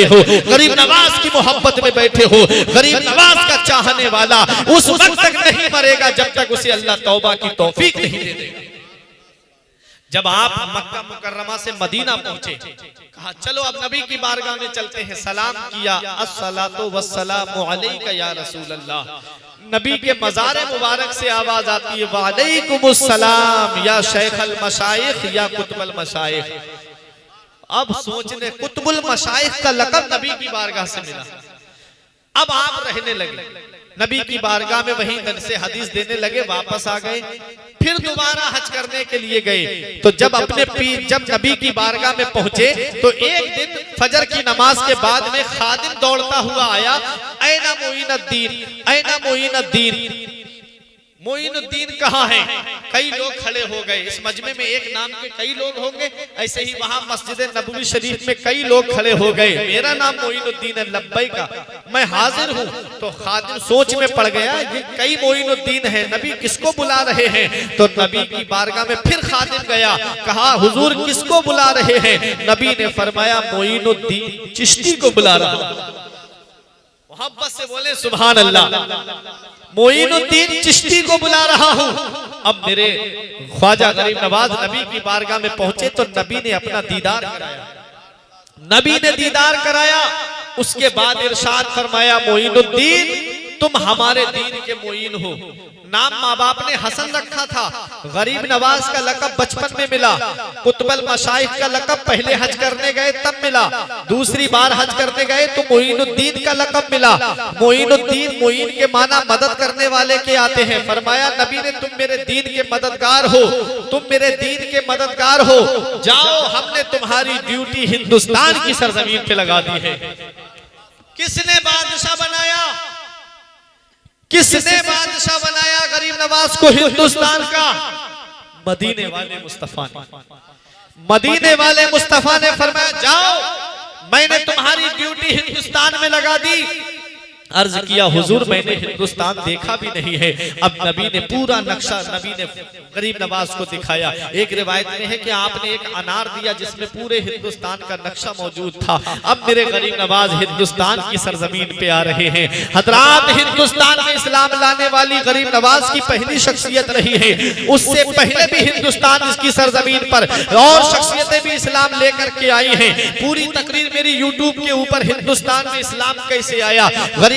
हो, गरीब नवाज की मोहब्बत में बैठे हो, गरीब नवाज का चाहने वाला उस वक्त तक नहीं मरेगा जब तक उसे अल्लाह तौबा की तौफीक नहीं दे देगा। जब आप मक्का मुकर्रमा से मदीना पहुंचे, कहा चलो अब नबी की बारगाह में चलते हैं। सलाम किया, अस्सलातु वस्सलामु अलैका या रसूल अल्लाह। नबी के मज़ार मुबारक से आवाज आती है, वालेकुमुस्सलाम या शेखल मशाइख या कुतुबुल मशाइख। अब सोचने, कुतुबुल मशाइख का लक़ब नबी की बारगाह से मिला। अब आप रहने लगे नबी की बारगाह में, वहीं दरसे हदीस देने लगे, वापस आ गए, फिर दोबारा हज करने के लिए गए। तो जब जब नबी की बारगाह में पहुंचे तो एक दिन फजर की नमाज के बाद में खादिम दौड़ता हुआ आया, ऐना मोइनुद्दीन, ऐना मोइनुद्दीन, मोइनुद्दीन कहाँ है? कई लोग खड़े हो गए। इस मजमे में एक नाम के कई लोग होंगे, ऐसे ही वहां मस्जिद नबवी शरीफ में कई लोग खड़े हो गए। मेरा नाम मोइनुद्दीन है, लब्बैका, मैं हाजिर हूँ। तो खादिम सोच में पड़ गया, ये कई मोइनुद्दीन है, नबी किसको बुला रहे हैं? तो नबी की बारगाह में फिर खादिम गया, कहा हुजूर किसको बुला रहे हैं? नबी ने फरमाया मोइनुद्दीन चिश्ती को बुला रहा। मोहब्बत से बोले सुभान अल्लाह, मोइनुद्दीन चिश्ती को बुला रहा हूं। अब मेरे ख्वाजा गरीब नवाज नबी की बारगाह में पहुंचे तो नबी ने अपना दीदार कराया। नबी ने दीदार कराया, उसके बाद इरशाद फरमाया, मोइनुद्दीन तुम हमारे दीन के मोइन हो। नाम माँ बाप ने हसन रखा था, गरीब नवाज का लक़ब बचपन में मिला, कुतुबुल मशाइख का लक़ब पहले हज करने गए तब मिला, दूसरी बार हज करने गए तो मोइनुद्दीन का लक़ब मिला। मोइनुद्दीन, मोइन के माना मदद करने वाले के आते हैं। फरमाया नबी ने तुम मेरे दीन के मददगार हो, तुम मेरे दीन के मददगार हो, जाओ हमने तुम्हारी ड्यूटी हिंदुस्तान की सरजमीन पे लगा दी है। किसने बादशाह बनाया? किसने बादशाह बनाया गरीब नवाज को हिंदुस्तान का? मदीने वाले मुस्तफा ने। मदीने वाले मुस्तफा ने फरमाया जाओ मैंने तुम्हारी ड्यूटी हिंदुस्तान में लगा दी। अर्ज किया हुजूर मैंने हिंदुस्तान देखा भी नहीं है। अब नबी ने पूरा नक्शा नबी ने गरीब नवाज को दिखाया। एक रिवायत में है कि आपने एक अनार दिया जिसमें पूरे हिंदुस्तान का नक्शा मौजूद था। अब मेरे गरीब नवाज हिंदुस्तान की सरजमीन पे आ रहे हैं। हजरात, हिंदुस्तान में इस्लाम लाने वाली गरीब नवाज की पहली शख्सियत रही है। उससे पहले भी हिंदुस्तान इसकी सरजमीन पर और शख्सियतें भी इस्लाम लेकर के आई हैं। पूरी तकरीर मेरी यूट्यूब के ऊपर हिंदुस्तान में इस्लाम कैसे आया,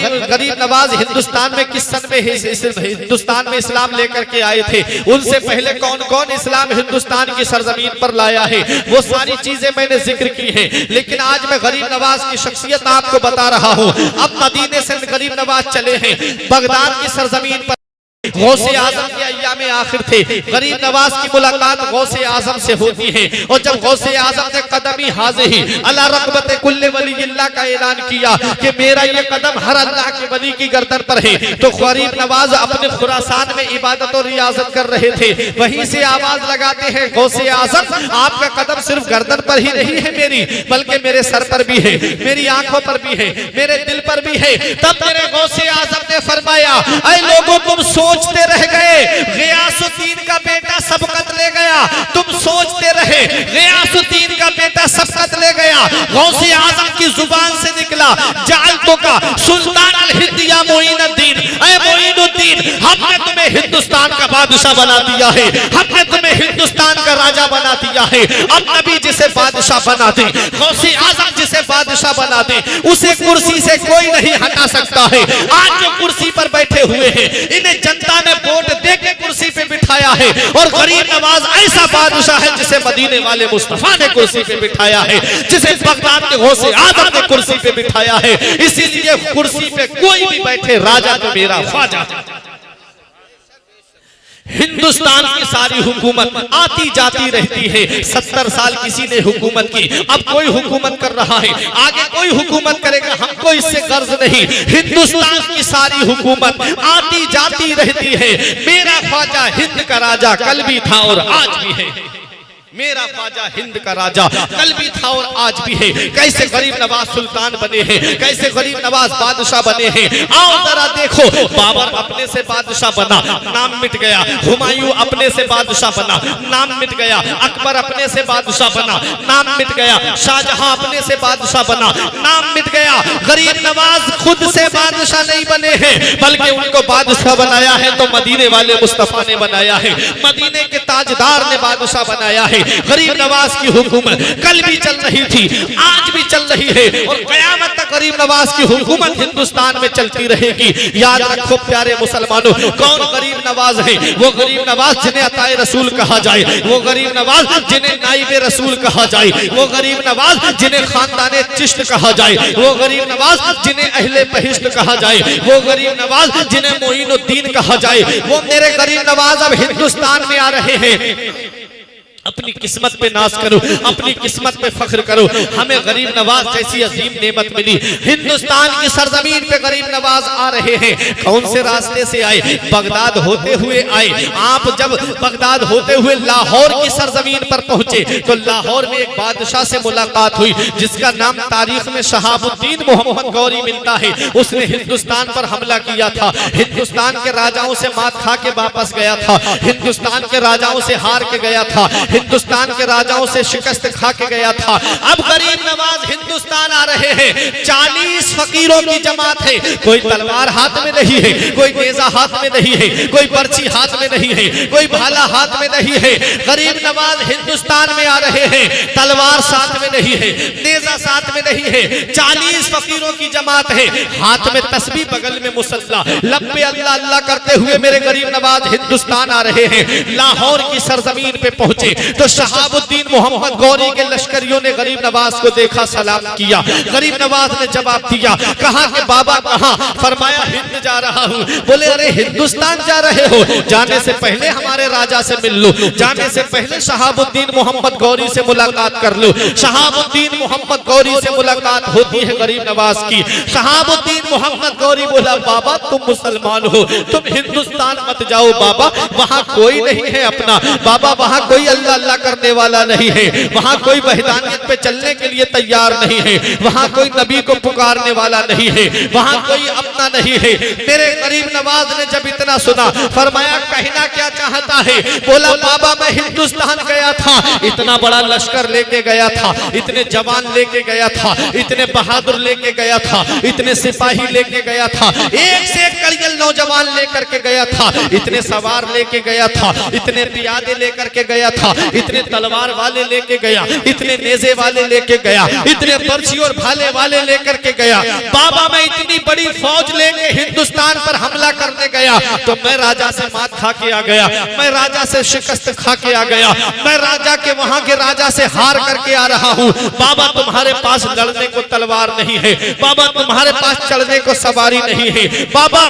गरीब नवाज हिंदुस्तान में किस सन में हिंदुस्तान में इस्लाम लेकर के आए थे, उनसे पहले कौन कौन इस्लाम हिंदुस्तान की सरजमीन पर लाया है, वो सारी चीजें मैंने जिक्र की हैं। लेकिन आज मैं गरीब नवाज की शख्सियत आपको बता रहा हूँ। अब मदीने से गरीब नवाज चले हैं बगदाद की सरजमीन पर। गौसे आजम के अय्याम आखिर थे, गरीब नवाज की मुलाकात गौसे आजम से होती है। और जब गौसे आजम ने कदमी हाज़िही अला रग़बत कुल्ले वलील्लाह का ऐलान किया कि मेरा ये कदम हर अल्लाह के वली की गर्दन पर है, तो गरीब नवाज अपने खुरासान में इबादत और रियाजत कर रहे थे। वहीं से आवाज लगाते हैं गौसे आजम आपका कदम सिर्फ गर्दन पर ही नहीं है मेरी, बल्कि मेरे सर पर भी है, मेरी आंखों पर भी है, मेरे दिल पर भी है। तब मेरे गौसे आजम ने फरमाया ऐ लोगों तुम सोचते रह गए गियासुद्दीन का बेटा सबकत ले गया, तुम सोचते रहे गियासुद्दीन का बेटा सबकत ले गया। गौसे आजम की जुबान से निकला जालतो का सुल्तान अल हिंद या मोइनुद्दीन, ऐ मोइनुद्दीन हमने तुम्हें हिंदुस्तान का बादशाह बना दिया है, हमने तुम्हें हिंदुस्तान का राजा बना दिया है। अब नबी जिसे बादशाह बना दे, गौसे आजम जिसे बादशाह बना दे, उसे कुर्सी से कोई नहीं हटा सकता है। आज जो कुर्सी पर बैठे हुए हैं इन्हें जनता ने वोट दे के कुर्सी पे बिठाया है। और गरीब नवाज ऐसा बादशाह है जिसे मदीने वाले मुस्तफा ने कुर्सी पे बिठाया है, जिसे बगदाद के गौसे आजम ने कुर्सी पे बिठाया है। इसीलिए कुर्सी पे कोई भी बैठे राजा तो मेरा ख्वाजा। हिंदुस्तान की सारी हुकूमत आती जाती रहती है। 70 साल किसी ने हुकूमत की, अब कोई हुकूमत कर रहा है, आगे कोई हुकूमत करेगा, हमको इससे गर्ज नहीं। हिंदुस्तान की सारी हुकूमत आती जाती रहती है। मेरा ख्वाजा हिंद का राजा कल भी था और आज भी है। मेरा ख्वाजा हिंद का राजा कल भी था और आज भी है। कैसे गरीब नवाज सुल्तान बने हैं, कैसे गरीब नवाज बादशाह बने हैं। आओ जरा देखो, बाबर अपने से बादशाह बना, नाम मिट गया। हुमायूं अपने से बादशाह बना, नाम मिट गया। अकबर अपने से बादशाह बना, नाम मिट गया। शाहजहां अपने से बादशाह बना, नाम मिट गया। गरीब नवाज खुद से बादशाह नहीं बने हैं, बल्कि उनको बादशाह बनाया है तो मदीने वाले मुस्तफा ने बनाया है, मदीने के ताजदार ने बादशाह बनाया है। गरीब नवाज की हुकूमत कल भी चल रही थी, आज भी चल रही है और कयामत तक गरीब नवाज की हुकूमत हिंदुस्तान में चलती रहेगी। याद रखो प्यारे मुसलमानों, कौन गरीब नवाज है? वो गरीब नवाज जिन्हें अताए रसूल कहा जाए, वो गरीब नवाज जिन्हें नाइबे रसूल कहा जाए, वो गरीब नवाज जिन्हें खानदाने चिश्त कहा जाए, वो गरीब नवाज जिन्हें अहले बहिश्त कहा जाए, वो गरीब नवाज जिन्हें मोइनुद्दीन कहा जाए। वो मेरे गरीब नवाज अब हिंदुस्तान में आ रहे हैं। अपनी किस्मत पे नाज करो, अपनी किस्मत पे फख्र करो। हमें गरीब नवाज जैसी अजीम नेमत मिली। हिंदुस्तान की सरजमीन पे गरीब नवाज आ रहे हैं। कौन से रास्ते से आए? बगदाद होते हुए आए। आप जब बगदाद होते हुए लाहौर की सरजमीन पर पहुंचे तो लाहौर में एक बादशाह से मुलाकात हुई जिसका नाम तारीख में शहाबुद्दीन मोहम्मद गौरी मिलता है। उसने हिंदुस्तान पर हमला किया था, हिंदुस्तान के राजाओं से मात खा के वापस गया था, हिंदुस्तान के राजाओं से हार के गया था, हिंदुस्तान के राजाओं से शिकस्त खा के गया था। अब गरीब नवाज हिंदुस्तान आ रहे हैं। 40 फकीरों की जमात है। कोई तलवार हाथ में नहीं है, कोई नेजा हाथ में नहीं है, कोई पर्ची हाथ में नहीं है, कोई भाला हाथ में नहीं है। गरीब नवाज हिंदुस्तान में आ रहे हैं। तलवार साथ में नहीं है, नेजा साथ में नहीं है। 40 फकीरों की जमात है, हाथ में तस्बीह, बगल में मुसल्ला, लब पे अल्लाह अल्लाह करते हुए मेरे गरीब नवाज हिंदुस्तान आ रहे हैं। लाहौर की सरजमीन पे पहुंचे तो शहाबुद्दीन मोहम्मद गौरी के लश्करियों ने गरीब नवाज को देखा, सलाम किया। गरीब नवाज ने जवाब दिया, कहा कि बाबा कहाँ? फरमाया हिंद जा रहा हूँ। बोले अरे हिंदुस्तान जा रहे हो, जाने से पहले हमारे राजा से मिल लो, जाने से पहले शहाबुद्दीन मोहम्मद गौरी से मुलाकात कर लो। शहाबुद्दीन मोहम्मद गौरी से मुलाकात होती है गरीब नवाज की। शहाबुद्दीन मोहम्मद गौरी बोला, बाबा तुम मुसलमान हो, तुम हिंदुस्तान मत जाओ बाबा, वहां कोई नहीं है अपना। बाबा वहां कोई अल्लाह अल्लाह करने वाला नहीं है, वहां कोई वहदानियत पे चलने के लिए तैयार नहीं है, वहां कोई नबी को पुकारने वाला नहीं है, वहां कोई अपना नहीं है। मेरे गरीब नवाज ने जब इतना सुना फरमाया, कहना क्या चाहता है? बोला बाबा मैं हिंदुस्तान गया था, इतना बड़ा लश्कर लेके गया था, इतने जवान लेके गया था, इतने बहादुर लेके गया था, इतने सिपाही लेके गया था, एक से एक करियल नौजवान लेकर के गया था, इतने सवार लेके गया था, इतने पियादे लेकर के गया था, इतने तलवार वाले लेके गया, इतने नेजे वाले लेके गया, इतने पर्ची और भाले वाले लेकर के गया। बाबा मैं इतनी बड़ी फौज लेके हिंदुस्तान पर हमला करने गया तो मैं राजा से मात खा के आ गया, मैं राजा से शिकस्त खा के आ गया, मैं राजा के वहां के राजा से हार करके आ रहा हूँ। बाबा तुम्हारे पास लड़ने को तलवार नहीं है, बाबा तुम्हारे पास चढ़ने को सवारी नहीं है, बाबा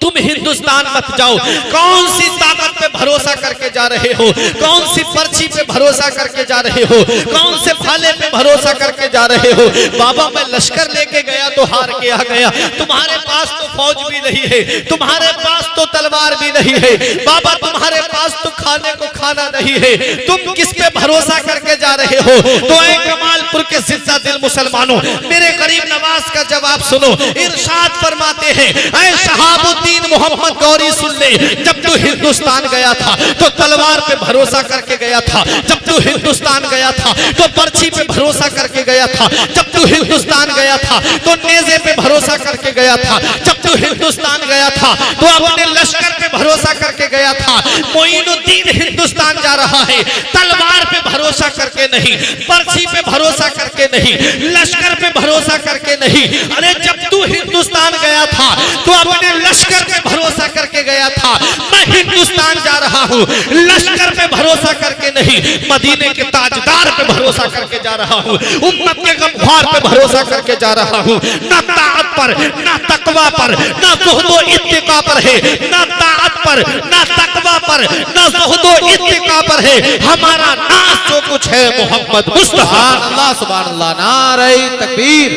तुम हिंदुस्तान मत जाओ। कौन सी ताकत पे भरोसा करके जा रहे हो? कौन सी पर्ची पे भरोसा करके जा रहे हो? कौन से भाले पे भरोसा करके जा रहे हो? बाबा मैं लश्कर लेके गया तो हार के आ गया, तुम्हारे पास तो फौज भी नहीं है, तुम्हारे पास तो तलवार भी नहीं है, बाबा तुम्हारे पास तो खाने को खाना नहीं है, तुम किस पे भरोसा करके जा रहे हो? तो ऐ कमालपुर के जिंदा दिल मुसलमानों, मेरे गरीब नवाज का जवाब सुनो। इरशाद फरमाते हैं, ऐ शहाबुद्दीन मोहम्मद गौरी सुन ले, जब तू हिंदुस्तान गया था तो तलवार पे भरोसा करके गया था, जब तू हिंदुस्तान गया था तो पर्ची पे भरोसा करके गया था, जब तू हिंदुस्तान गया था तो नेजे पे भरोसा करके गया था, जब तू हिंदुस्तान गया था तो अपने लश्कर पे भरोसा करके गया था। मोइनुद्दीन हिंदुस्तान जा रहा है, तलवार पे भरोसा करके नहीं, पर्ची पे भरोसा करके नहीं, लश्कर पे भरोसा करके नहीं। अरे जब तू हिंदुस्तान गया था तो अपने लश्कर पे भरोसा करके गया था, मैं हिंदुस्तान जा रहा हूँ लश्कर पे भरोसा करके नहीं, मदीने के ताजदार पे भरोसा करके जा रहा हूँ, उम्मत के गमख्वार पे भरोसा करके जा रहा हूँ। ना ताअत पर, ना तकवा पर, ना ज़ुहदो इत्तिका पर है, ना ताअत पर, ना तकवा पर, ना ज़ुहदो इत्तिका पर है, हमारा नाज जो कुछ है मोहम्मद मुस्तफा। अल्लाह सुभान अल्लाह, नारे तकबीर,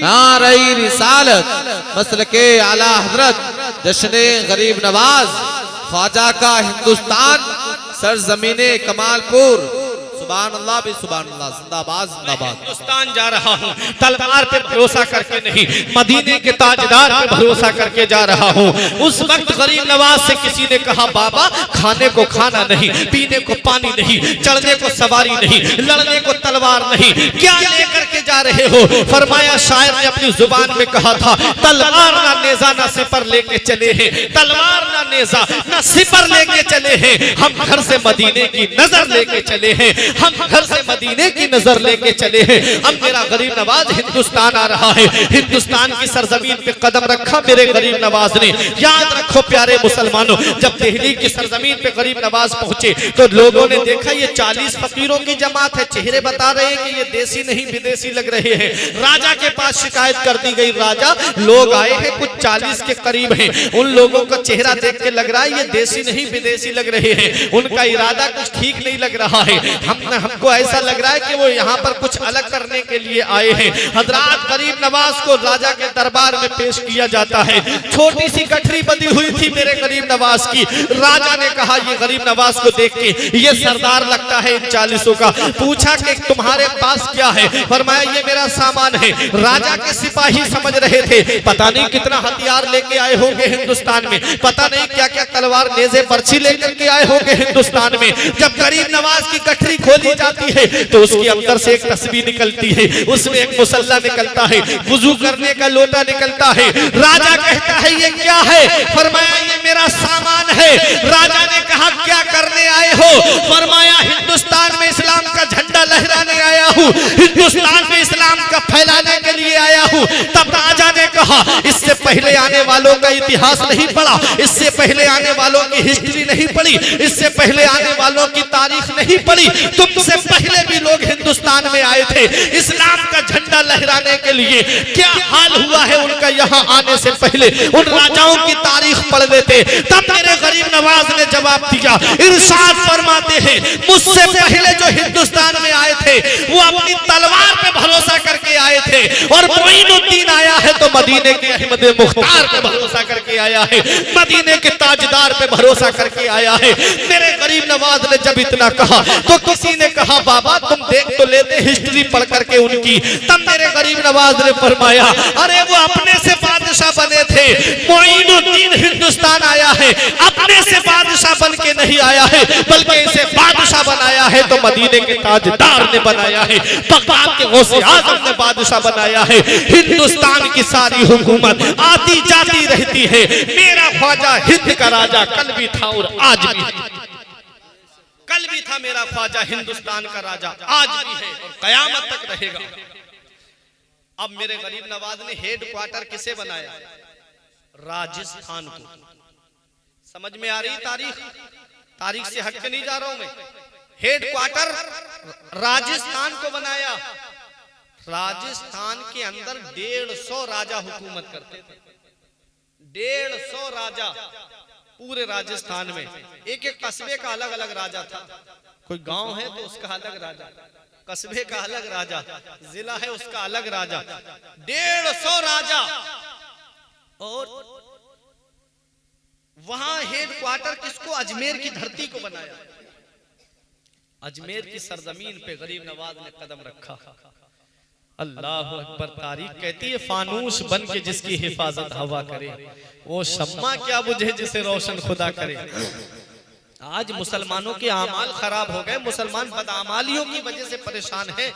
नारे रिसालत, मसलके आला हजरत जश्ने गरीब नवाज, ख्वाजा का हिंदुस्तान, सरजमीने कमालपुर, सुभान अल्लाह भी सुभान अल्लाह, जिंदाबाद जिंदाबाद। हिंदुस्तान जा रहा हूँ तलवार पे भरोसा करके नहीं, मदीने के ताजदार पे भरोसा करके जा रहा हूँ। उस वक्त गरीब नवाज से किसी ने कहा बाबा खाने को खाना नहीं, पीने को पानी नहीं, चढ़ने को सवारी नहीं, लड़ने को तलवार नहीं, क्या लेकर के जा रहे हो? फरमाया शायर ने अपनी जुबान में कहा था तलवार ना नेजा ना सिपर लेके चले हैं, तलवार ना नेजा ना सिपर लेके चले हैं, हम घर से मदीने की नजर लेके चले हैं, हम घर से मदीने की नजर लेके चले हैं। अब मेरा गरीब नवाज हिंदुस्तान आ रहा है, हिंदुस्तान की सरजमीन पे कदम रखा मेरे गरीब नवाज ने। याद रखो प्यारे मुसलमानों, जब दिल्ली की सरजमीन पे गरीब नवाज पहुंचे तो लोगों ने देखा ये 40 फकीरों की जमात है, चेहरे बता रहे हैं कि ये देसी नहीं विदेशी लग रहे हैं। राजा के पास शिकायत कर दी गई, राजा लोग आए हैं कुछ 40 के करीब हैं, उन लोगों का चेहरा देख के लग रहा है ये देसी नहीं विदेशी लग रहे हैं, उनका इरादा कुछ ठीक नहीं लग रहा है, हमको ऐसा लग रहा है कि वो यहाँ पर कुछ अलग करने के लिए आए हैं। हजरात गरीब नवाज को राजा के दरबार में पेश किया जाता है। छोटी सी गठरी बंधी हुई थी मेरे गरीब नवाज की। राजा ने कहा ये गरीब नवाज को देख के ये सरदार लगता है इन 40 का। पूछा कि तुम्हारे पास क्या है? फरमाया ये मेरा सामान है। राजा के सिपाही समझ रहे थे पता नहीं कितना हथियार लेके आए होंगे हिंदुस्तान में, पता नहीं क्या क्या तलवार नेज़े बर्छी लेकर के आए होंगे हिंदुस्तान में। जब गरीब नवाज की गठरी खोली जाती है तो उसके अंदर से एक तस्बीह निकलती है, उसमें एक मुसल्ला निकलता है, वुजू करने का लोटा निकलता है। राजा कहता है ये क्या है? फरमाया ये मेरा सामान है। राजा ने कहा क्या करने आए हो? फरमाया हिंदुस्तान में इस्लाम का झंडा लहराने आया हूँ, हिंदुस्तान में इस्लाम का फैलाने के लिए आया हूँ। तब राजा ने कहा इससे पहले आने वालों का इतिहास नहीं पढ़ा, इससे पहले आने वालों की हिस्ट्री नहीं पढ़ी, इससे पहले आने वालों की तारीख नहीं पढ़ी। तुमसे पहले भी लोग हिंदुस्तान में आए थे इस्लाम का झंडा लहराने के लिए। क्या हाल हुआ है उनका यहाँ आने से पहले? उन राजाओं की तारीख पढ़ लेते। तब मेरे गरीब नवाज ने जवाब दिया, इरशाद फरमाते हैं मुझसे पहले जो हिंदुस्तान में आए थे वो अपनी तलवार पे भरोसा करके आए थे, और मोइनुद्दीन आया है तो मदीने के अहमद मुख्तार पे भरोसा करके आया है, मदीने के ताजदार पे भरोसा करके आया है। मेरे गरीब नवाज ने जब इतना कहा तो किसी ने कहा बाबा तुम देख तो लेते हिस्ट्री पढ़ करके उनकी। तब मेरे गरीब नवाज ने फरमाया अरे वो अपने से बादशाह बने थे, मोइनुद्दीन हिंदुस्तान आया है अपने से बादशाह बन के नहीं आया है, बल्कि इसे बादशाह बनाया है तो मदीने के ताजदार ने बनाया है, बगदाद के गौसे आजम ने बादशाह बनाया है। हिंदुस्तान की सारी हुकूमत आती जाती रहती है। मेरा ख्वाजा हिंद का राजा कल भी था और आज भी है, कल भी था मेरा ख्वाजा हिंदुस्तान का राजा, आज भी है और कयामत तक रहेगा। अब मेरे गरीब नवाज ने हेड क्वार्टर किसे बनाया? राजस्थान को। समझ में आ रही तारीख? तारीख से हट के नहीं जा रहा हूं मैं। हेड क्वार्टर राजस्थान को बनाया। राजस्थान के अंदर 150 राजा हुकूमत करते थे, 150 राजा पूरे राजस्थान में। एक एक कस्बे का अलग अलग राजा था। कोई गांव है तो उसका अलग राजा, कस्बे का अलग राजा, जिला है उसका अलग राजा, 150 राजा। और वहां हेड क्वार्टर किसको? अजमेर की धरती को बनाया। अजमेर की सरजमीन पे गरीब नवाज ने कदम रखा। अल्लाह अकबर। तारीख कहती है फानूस बन के जिसकी हिफाजत हवा करे, वो शम्मा क्या बुझे जिसे रोशन खुदा करे। आज मुसलमानों के आमाल खराब हो गए, मुसलमान बदआमालियों की वजह से परेशान है,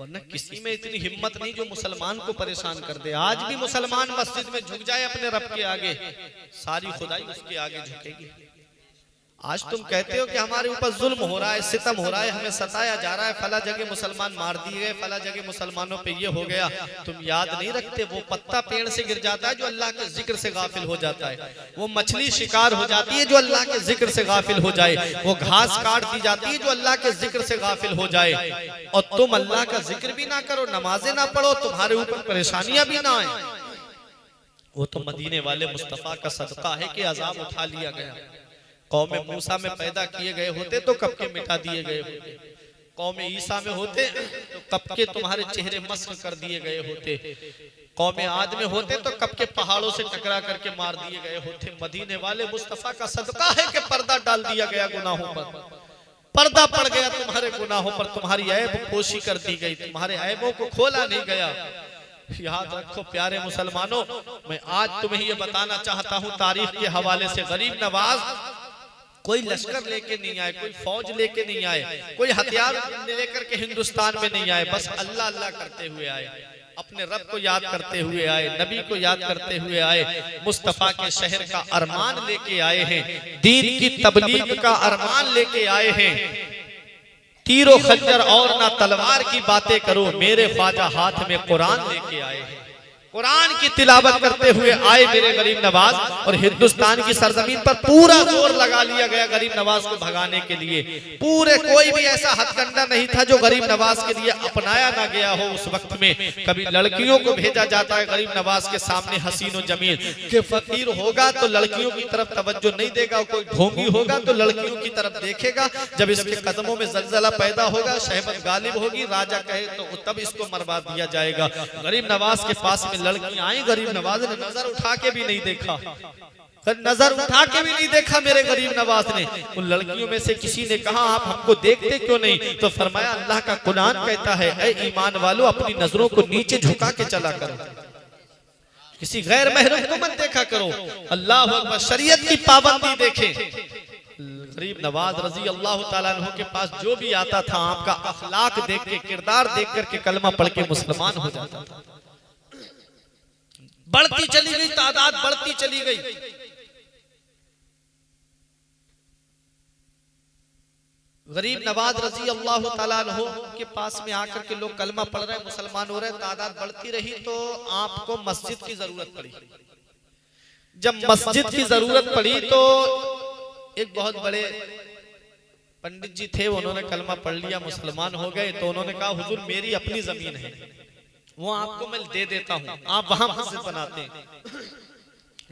वरना किसी में इतनी हिम्मत नहीं जो मुसलमान को परेशान कर दे। आज भी मुसलमान मस्जिद में झुक जाए अपने रब के आगे, सारी खुदाई उसके आगे झुकेगी। आज तुम कहते हो कि हमारे ऊपर जुल्म हो रहा है, सितम हो रहा है, हमें सताया जा रहा है, फला जगह मुसलमान मार दिए गए, फला जगह मुसलमानों पे ये हो गया। तुम याद नहीं रखते वो पत्ता पेड़ से गिर जाता है जो अल्लाह के जिक्र से गाफिल हो जाता है, वो मछली शिकार हो जाती है जो अल्लाह के जिक्र से गाफिल हो जाए, वो घास काट दी जाती है जो अल्लाह के जिक्र से गाफिल हो जाए। और तुम अल्लाह का जिक्र भी ना करो, नमाजें ना पढ़ो, तुम्हारे ऊपर परेशानियां भी ना आए। वो तो मदीने वाले मुस्तफा का सदका है कि अजाब उठा लिया गया। कौम मूसा में पैदा किए गए होते तो कब के मिटा दिए गए होते, कौम ईसा में होते तो कब के तुम्हारे चेहरे मस्क कर दिए गए होते, कौम आद में होते तो कब के पहाड़ों से टकरा करके मार दिए गए होते। मदीने वाले मुस्तफा का सदका है कि पर्दा डाल दिया गया गुनाहों पर। पर्दा पड़ गया तुम्हारे गुनाहों पर, तुम्हारी ऐब पोशी कर दी गई, तुम्हारे ऐबों को खोला नहीं गया। याद रखो प्यारे मुसलमानों, मैं आज तुम्हें ये बताना चाहता हूँ तारीख के हवाले से, गरीब नवाज कोई लश्कर लेके नहीं आए, कोई फौज लेके नहीं आए, कोई हथियार लेकर के हिंदुस्तान में नहीं आए, बस अल्लाह अल्लाह करते हुए आए, अपने रब को याद करते हुए आए, नबी को याद करते हुए आए, मुस्तफा के शहर का अरमान लेके आए हैं, दीन की तबलीग का अरमान लेके आए हैं। तीरो खंजर और ना तलवार की बातें करो, मेरे ख्वाजा हाथ में कुरान लेके आए हैं, कुरान की तिलावत करते हुए आए मेरे गरीब नवाज। और हिंदुस्तान की सरजमीन पर पूरा जोर लगा लिया गया गरीब नवाज को भगाने के लिए, पूरे कोई भी ऐसा हथकंडा नहीं था जो गरीब नवाज के लिए अपनाया ना गया हो। उस वक्त में कभी लड़कियों को भेजा जाता है गरीब नवाज के सामने हसीन व जमील के, फकीर होगा तो लड़कियों की तरफ तवज्जो नहीं देगा, कोई ढोंगी होगा तो लड़कियों की तरफ देखेगा, जब इसके कदमों में जलजला पैदा होगा, शहबत गालिब होगी, राजा कहे तो तब इसको मरवा दिया जाएगा। गरीब नवाज के पास में लड़कियां आई, गरीब नवाज ने नजर उठा के भी नहीं देखा, नजर उठा के भी नहीं देखा मेरे गरीब नवाज ने। उन लड़कियों में से किसी ने कहा आप हमको देखते क्यों नहीं, तो फरमाया अल्लाह का कुरान कहता है ऐ ईमान वालों अपनी नजरों को नीचे झुका के चला करो, किसी गैर महरम को मत देखा करो, अल्लाह अकबर, शरीयत की पाबंदी देखे। गरीब नवाज रजी अल्लाह ताला अन्हु के पास जो भी आता था आपका अखलाक देख के, किरदार देख करके कलमा पढ़ के मुसलमान हो जाता था। बढ़ती चली गई तादाद, बढ़ती चली गई। गरीब नवाज रजी अल्लाह ताला अन्हु के पास में आकर के लोग कलमा पढ़ रहे, मुसलमान हो रहे, तादाद बढ़ती रही तो आपको मस्जिद की जरूरत पड़ी। जब मस्जिद की जरूरत पड़ी तो एक बहुत बड़े पंडित जी थे, उन्होंने कलमा पढ़ लिया, मुसलमान हो गए, तो उन्होंने कहा हुजूर मेरी अपनी जमीन है, वो आपको मैं दे देता हूं, आप वहां मस्जिद बनाते हैं,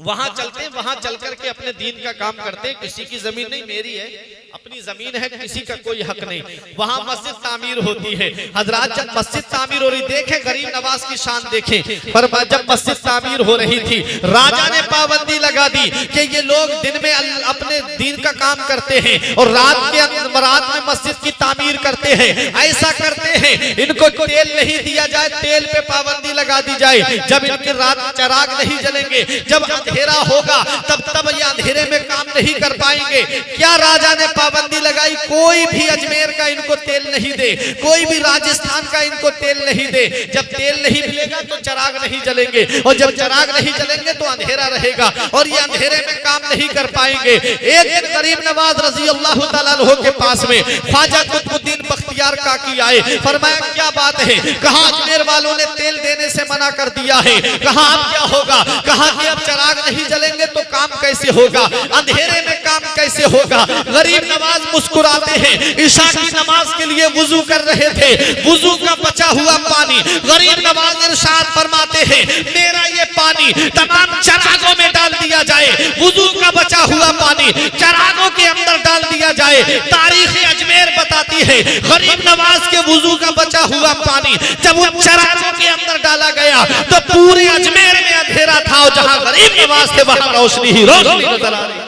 वहां चलते हैं, वहां चल करके अपने दीन का काम करते हैं, किसी की जमीन नहीं, मेरी है, अपनी जमीन है, किसी का कोई हक नहीं, वहां मस्जिद तामीर होती है। हजरात जब मस्जिद तामीर हो रही, देखे गरीब नवाज की शान देखे, पर जब मस्जिद तामीर हो रही थी राजा ने पाबंदी लगा दी कि ये लोग दिन में अपने दीन का काम करते हैं और रात में मस्जिद की तामीर करते हैं, ऐसा करते हैं इनको तेल नहीं दिया जाए, तेल पे पाबंदी लगा दी जाए, जब इनके रात चराग नहीं जलेंगे, जब अंधेरा होगा तब ये अंधेरे में काम नहीं कर पाएंगे। क्या राजा ने पाबंदी लगाई, कोई भी अजमेर का इनको तेल नहीं दे, कोई भी राजस्थान का इनको तेल नहीं दे, जब तेल नहीं मिलेगा तो चराग नहीं जलेंगे, और जब चराग नहीं जलेंगे तो अंधेरा रहेगा और ये अंधेरे में काम नहीं कर पाएंगे। एक दिन गरीब नवाज रजी अल्लाह ताला अन्हु के पास में ख्वाजा कुतुबुद्दीन बख्तियार काकी आए, फरमाया क्या बात है, कहा अजमेर वालों ने तेल देने से मना कर दिया है, कहा अब क्या होगा, कहा कि अब चराग नहीं जलेंगे तो काम कैसे होगा, अंधेरे में काम कैसे होगा। गरीब नवाज मुस्कुराते हैं, ईशा की नमाज के लिए वुजू कर रहे थे, वुजू का बचा हुआ पानी गरीब नवाज इरशाद फरमाते हैं मेरा ये पानी तमाम चरागों में डाल दिया जाए, वुजू का बचा हुआ पानी चरागों के अंदर डाल दिया जाए। तारीख अजमेर बताती है गरीब नवाज के वुजू का बचा हुआ पानी जब उन चरागों के अंदर डाला गया तो पूरे अजमेर में अंधेरा था, और जहां गरीब नवाज थे वहां रोशनी ही रोशनी नजर आ रही।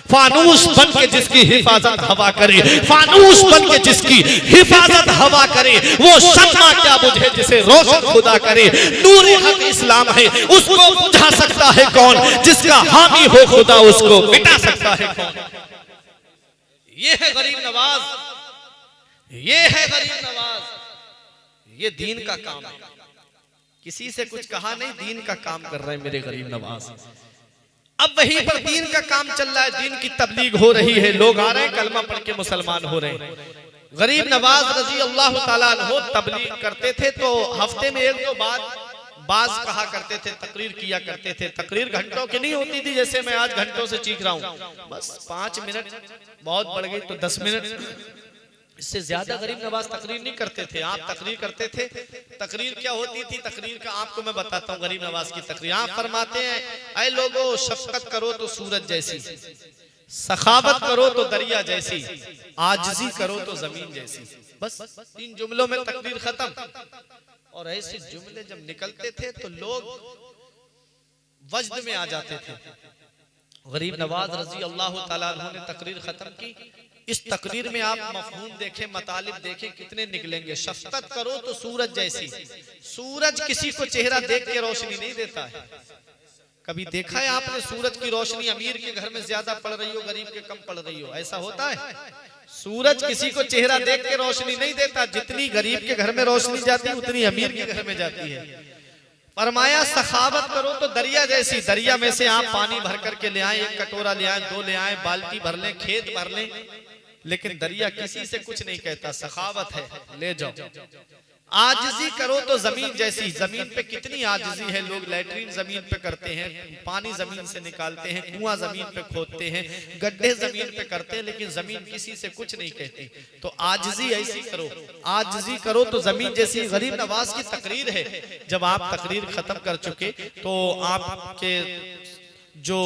फानूस बन के जिसकी हिफाजत हवा करे, फानूस बन के जिसकी हिफाजत हवा करे, वो शम्मा क्या बुझे जिसे रोशन खुदा करे। नूर हक इस्लाम है, उसको बुझा सकता है कौन, जिसका हामी हो खुदा उसको मिटा सकता है कौन। ये है गरीब नवाज, ये है गरीब नवाज, ये दीन का काम है, किसी से कुछ कहा नहीं, दीन का काम कर रहे हैं मेरे गरीब नवाज। अब वहीं पर दीन का काम चल रहा है, दीन की तबलीग हो रही है, लोग आ रहे हैं कलमा पढ़ के मुसलमान हो रहे हैं। गरीब नवाज रजी अल्लाह ताला अन्हु तबलीग करते थे तो हफ्ते में एक दो बार बाज कहा करते थे, तकरीर किया करते थे। तकरीर घंटों की नहीं होती थी जैसे मैं आज घंटों से चीख रहा हूँ, बस 5 मिनट, बहुत बढ़ गई तो 10 मिनट, इससे ज्यादा गरीब नवाज तकरीर नहीं करते थे। आप तकरीर करते थे, तकरीर क्या होती थी, तकरीर का आपको मैं बताता हूँ गरीब नवाज की तकरीर। आप फरमाते हैं ऐ लोगों शफकत करो तो सूरज जैसी, सखावत करो तो दरिया जैसी, आजिज़ी करो तो जमीन जैसी, बस 3 जुमलों में तकरीर खत्म। और ऐसे जुमले जब निकलते थे तो लोग वज्द में आ जाते थे। गरीब नवाज रजी अल्लाह ताला अन्हु ने तकरीर खत्म की, इस तकरीर में आप मफहूम देखें, मतालिब देखें कितने निकलेंगे। शफकत करो तो सूरज जैसी। सूरज किसी को चेहरा देख के रोशनी नहीं देता है। कभी देखा है आपने सूरज की रोशनी अमीर के घर में ज्यादा पड़ रही हो, गरीब के कम पड़ रही हो? ऐसा होता है? सूरज किसी को चेहरा देख के रोशनी नहीं देता। जितनी गरीब के घर में रोशनी जाती है उतनी अमीर के घर में जाती है। फरमाया सखावत करो तो दरिया जैसी। दरिया में से आप पानी भर करके ले आए, एक कटोरा ले आए, दो ले आए, बाल्टी भर लें, खेत भर लें, लेकिन दरिया किसी से कुछ नहीं कहता। सखावत है, ले जाओ। आजिजी करो तो जमीन जैसी। जमीन पे कितनी आजिजी है। लोग लैट्रीन जमीन पे करते हैं, पानी जमीन से निकालते हैं, कुआं जमीन पे खोदते हैं, गड्ढे जमीन पे करते हैं, लेकिन जमीन किसी से कुछ नहीं कहती। तो आजिजी ऐसी करो। आजिजी करो तो जमीन जैसी। गरीब नवाज की तकरीर है। जब आप तकरीर खत्म कर चुके तो आपके जो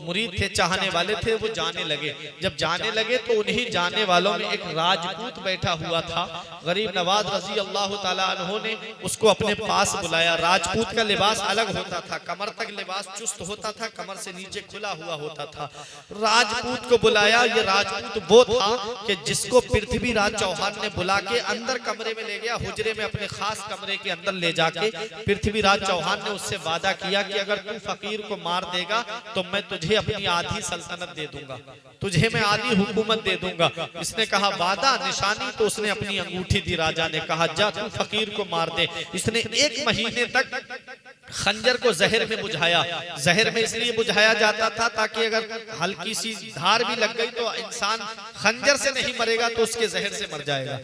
मुरीद थे, चाहने वाले थे, वो जाने लगे। जब जाने लगे तो उन्हीं जाने वालों में एक राजपूत बैठा हुआ था। गरीब नवाज रजी अल्लाह ताला अन्हो ने उसको अपने पास बुलाया। राजपूत का लिबास अलग होता था, कमर तक लिबास चुस्त होता था, कमर से नीचे खुला हुआ होता था। राजपूत को बुलाया। ये राजपूत वो था कि जिसको पृथ्वीराज चौहान ने बुला के अंदर कमरे में ले गया, हुजरे में, अपने खास कमरे के अंदर ले जाके पृथ्वीराज चौहान ने उससे वादा किया कि अगर तू फकीर को मार देगा तो मैं तुझे अपनी आधी सल्तनत दे दूंगा, तुझे मैं आधी हुकूमत दे दूंगा। इसने कहा वादा, निशानी? तो उसने अपनी अंगूठी दी। राजा ने कहा जा तू फकीर को मार दे। इसने 1 महीने तक खंजर को जहर में बुझाया। जहर में इसलिए बुझाया जाता था ताकि अगर हल्की सी धार भी लग गई तो इंसान खंजर से नहीं मरेगा तो उसके जहर से मर जाएगा।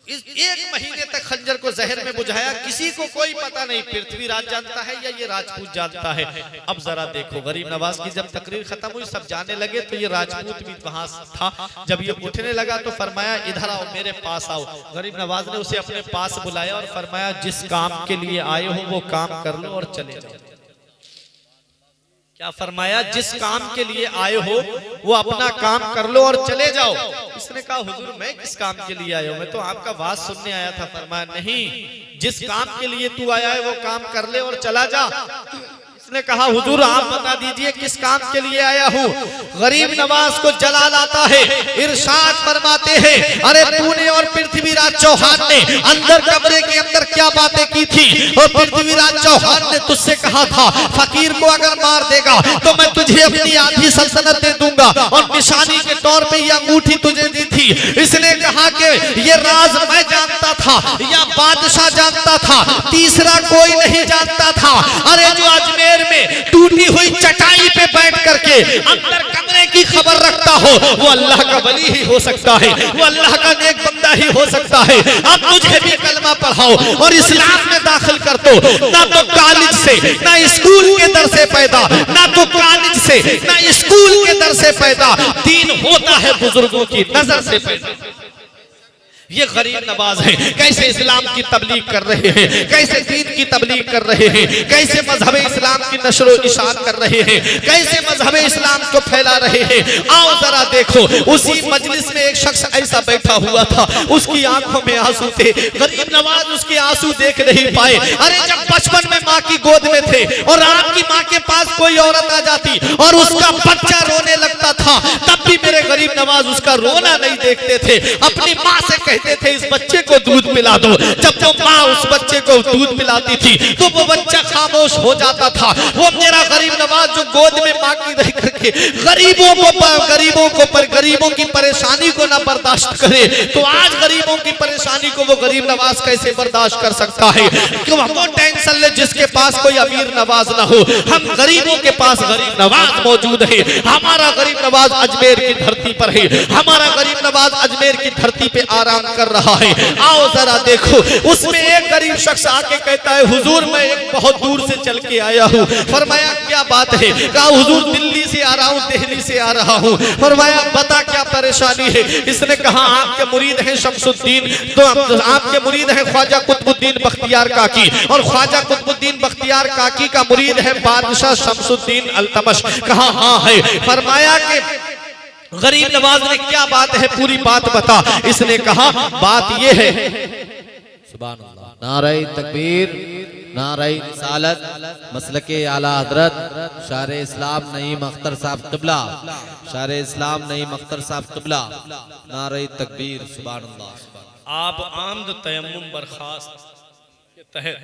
इस 1 महीने तक खंजर को जहर में बुझाया। किसी को कोई पता नहीं, पृथ्वीराज जानता है या ये राजपूत जानता है। अब जरा देखो, गरीब नवाज की जब तकरीर खत्म हुई, सब जाने लगे, तो ये राजपूत भी वहां था। जब ये उठने लगा तो फरमाया इधर आओ, मेरे पास आओ। गरीब नवाज ने उसे अपने पास बुलाया और फरमाया जिस काम के लिए आए हो वो काम कर लो और चले जाओ। क्या फरमाया? जिस काम के लिए आए हो वो अपना काम कर लो और चले जाओ। इसने कहा हुजूर मैं किस काम के लिए आया हूं? मैं तो आपका बात सुनने आया था। फरमाया नहीं, जिस काम के लिए तू आया है वो काम कर ले और चला जा। उसने कहा हुजूर आप बता दीजिए किस काम के लिए आया हूँ। गरीब नवाज को जलाल आता है, इरशाद फरमाते हैं अरे तूने और पृथ्वीराज चौहान ने अंदर कमरे के अंदर क्या बातें की थी? और पृथ्वीराज चौहान ने तुझसे कहा था फकीर को अगर मार देगा तो मैं तुझे अपनी आधी सल्तनत दे दूंगा, और निशानी के तौर पे ये अंगूठी तुझे दी थी। इसने कहा कि ये राज मैं जानता था या बादशाह जानता था, तीसरा कोई नहीं जानता था। अरे जो अजमेर में टूटी हुई चटाई पे बैठ करके अंदर कमरे की खबर रखता हो वो अल्लाह का वली ही हो सकता है, वो अल्लाह का नेक बंदा ही हो सकता है। अब मुझे भी कलमा पढ़ाओ और इस्लाम में दाखिल कर दो। ना तो कॉलेज से, ना स्कूल के दर से पैदा, ना तो कॉलेज से, ना स्कूल के दर से पैदा, दीन होता है बुजुर्गों की नजर से पैदा। ये गरीब नवाज है, कैसे इस्लाम की तबलीग कर रहे हैं, कैसे दीन की तबलीग कर रहे हैं, कैसे मजहब इस्लाम की नशर व इशाअत कर रहे हैं, कैसे मजहब इस्लाम को फैला रहे हैं। आओ जरा देखो, उसी मजलिस में एक शख्स ऐसा बैठा हुआ था, उसकी आंखों में आंसू थे। गरीब नवाज उसके आंसू देख नहीं पाए। अरे जब बचपन में माँ की गोद में थे और आपकी माँ के पास कोई औरत आ जाती और उसका बच्चा रोने लगता था, तब भी मेरे गरीब नवाज उसका रोना नहीं देखते थे। अपनी माँ से कहते थे इस बच्चे को दूध पिला दो। जब वो माँ उस बच्चे को दूध पिलाती थी तो वो बच्चा खामोश हो जाता था। वो मेरा गरीब नवाज जो गोद में माँ की रह करके गरीबों की परेशानी को ना बर्दाश्त करे, तो आज गरीबों की परेशानी को वो गरीब नवाज कैसे बर्दाश्त कर सकता है? क्यों वो टेंशन ले जिसके पास कोई अमीर नवाज ना हो। हम गरीबों के पास गरीब नवाज मौजूद है। हमारा गरीब नवाज अजमेर की धरती पर है, हमारा गरीब नवाज अजमेर की धरती पे आराम कर रहा है। आओ जरा देखो, उसमें एक गरीब शख्स आके कहता है हुजूर मैं एक बहुत दूर से चल के आया हूँ। फरमाया क्या बात है? कहा हुजूर दिल्ली से आ रहा हूँ, दिल्ली से आ रहा हूँ। फरमाया बता क्या परेशानी है? इसने कहा आपके मुरीद हैं शमसुद्दीन, तो आपके मुरीद हैं ख्वाजा कुतुबुद्दीन बख्तियार काकी, और ख्वाजा कुतुबुद्दीन बख्तियार काकी का मुरीद है बादशाह शमसुद्दीन अल्तमश। कहा हाँ है। फरमाया कि गरीब नवाज ने क्या बात है, पूरी बात बता। इसने कहा बात यह है, सुभान अल्लाह, नारे तकबीर, नारे रिसालत मसलके आला हजरत शार इस्लाम नईम अख्तर साहब क़िबला, शार इस्लाम नईम अख्तर साहब क़िबला, नारे तकबीर सुभान अल्लाह। आप आमद तयम्मुम बर्खास्त के तहत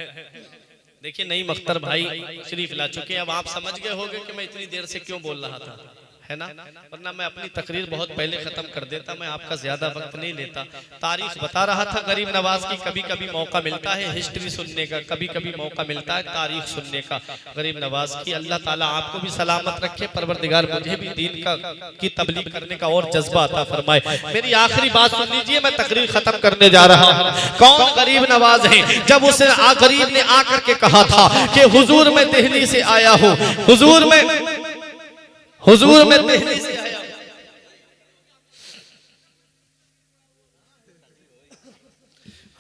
देखिए नईम अख्तर भाई शरीफ ला चुके। अब आप समझ गए होंगे कि मैं इतनी देर से क्यों बोल रहा था, है ना, वरना मैं अपनी तकरीर बहुत पहले खत्म कर देता, मैं आपका ज्यादा वक्त नहीं लेता। तारीख बता रहा था गरीब नवाज की, कभी कभी मौका मिलता है हिस्ट्री सुनने का, कभी कभी मौका मिलता है तारीख सुनने का गरीब नवाज की। अल्लाह ताला आपको भी सलामत रखे, परवरदिगार मुझे भी दीन का की तबलीग करने का और जज्बा अता फरमाए। मेरी आखिरी बात सुन लीजिए, मैं तकरीर खत्म करने जा रहा हूँ। कौन गरीब नवाज है? जब उस गरीब ने आकर के कहा था कि हुजूर मैं दिल्ली से आया हूँ, हुजूर मैं दिल्ली से आया हूं।